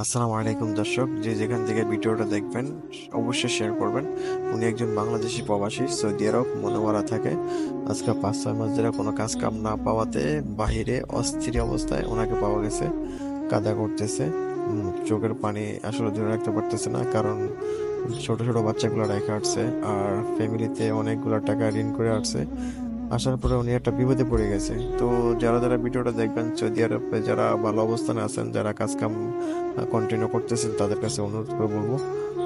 আসসালামু আলাইকুম দর্শক, যে যেখান থেকে ভিডিওটা দেখবেন অবশ্যই শেয়ার করবেন। উনি একজন বাংলাদেশি প্রবাসী, সৌদি আরব মনোয়ারা থাকে। আজকে 5-6 মাস ধরে কোনো কাজ কাম না পাওয়াতে বাহিরে অস্থির অবস্থায় ওনাকে পাওয়া গেছে। কাদা করতেছে, চোখের পানি আসলে ধরে রাখতে পারতেছে না, কারণ ছোট ছোট বাচ্চাগুলো রেখে আসছে আর ফ্যামিলিতে অনেকগুলো টাকা ঋণ করে আসছে। আসার পরে উনি একটা বিপদে পড়ে গেছে। তো যারা যারা ভিডিওটা দেখবেন, সৌদি আরবে যারা ভালো অবস্থানে আছেন, যারা কাজ কাম কন্টিনিউ করতেছেন, তাদের কাছে অনুরোধ করে বলবো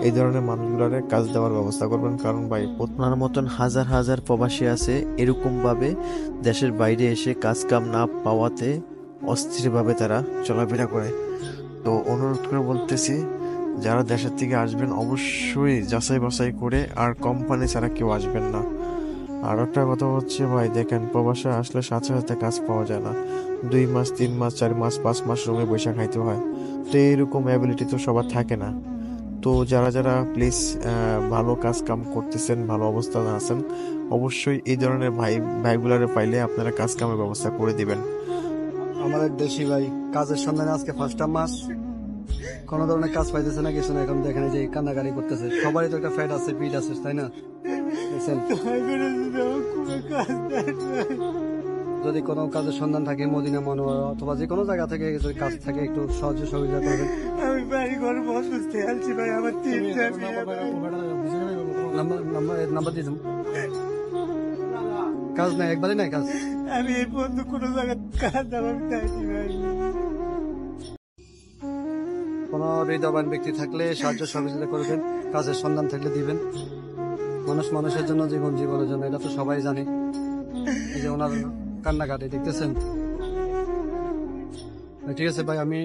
এই ধরনের মানুষগুলারে কাজ দেওয়ার ব্যবস্থা করবেন। কারণ ভাই, আপনার মতন হাজার হাজার প্রবাসী আছে এরকম ভাবে দেশের বাইরে এসে কাজ কাম না পাওয়াতে অস্থিরভাবে তারা চলাফেরা করে। তো অনুরোধ করে বলতেছি, যারা দেশের থেকে আসবেন অবশ্যই যাচাই বাছাই করে, আর কোম্পানি ছাড়া কেউ আসবেন না। আর একটা কথা হচ্ছে ভাই, দেখেন প্রবাসে আসলে সাথে সাথে কাজ পাওয়া যায় না। 2 মাস, 3 মাস, 4 মাস, 5 মাস রুমে বসে খাইতে হয়। তো এরকম অ্যাবিলিটি তো সবার থাকে না। তো যারা যারা প্লিজ ভালো কাজ কাম করতেছেন, ভালো অবস্থানে আছেন, অবশ্যই এই ধরনের ভাইগুলারে পাইলে আপনারা কাজ কামের ব্যবস্থা করে দিবেন। আমাদের দেশি ভাই কাজের সন্ধানে আজকে 5টা মাস কোনো ধরনের কাজ পাইতেছে না, কিছু না। এখন দেখেন এই যে কান্নাকারি করতেছে। সবারই তো একটা ফ্যাট আছে, পিঠ আছে, তাই না? দেখছেন? যদি কোনো কাজের সন্ধান থাকে মদিনা মনোয়ারা অথবা যে কোনো জায়গা থেকে যদি কাজ থাকে একটু সহজে সহযোগিতা করবেন। আমি বাড়ি ঘর বসতে আছি ভাই, আমার তিনটা নাম্বার দিয়ে দেবো। কাজ নাই, একবারই নাই কাজ। আমি এই পর্যন্ত কোনো জায়গায় কাজ আমার চাইছি ভাই। কোনো হৃদয়বান ব্যক্তি থাকলে সাহায্য সহযোগিতা করবেন, কাজের সন্ধান থাকলে দিবেন। মানুষ মানুষের জন্য, জীবন জীবনের জন্য, এটা তো সবাই জানে। এই যে ওনার কান্নাকাটি দেখতেছেন। ঠিক আছে ভাই, আমি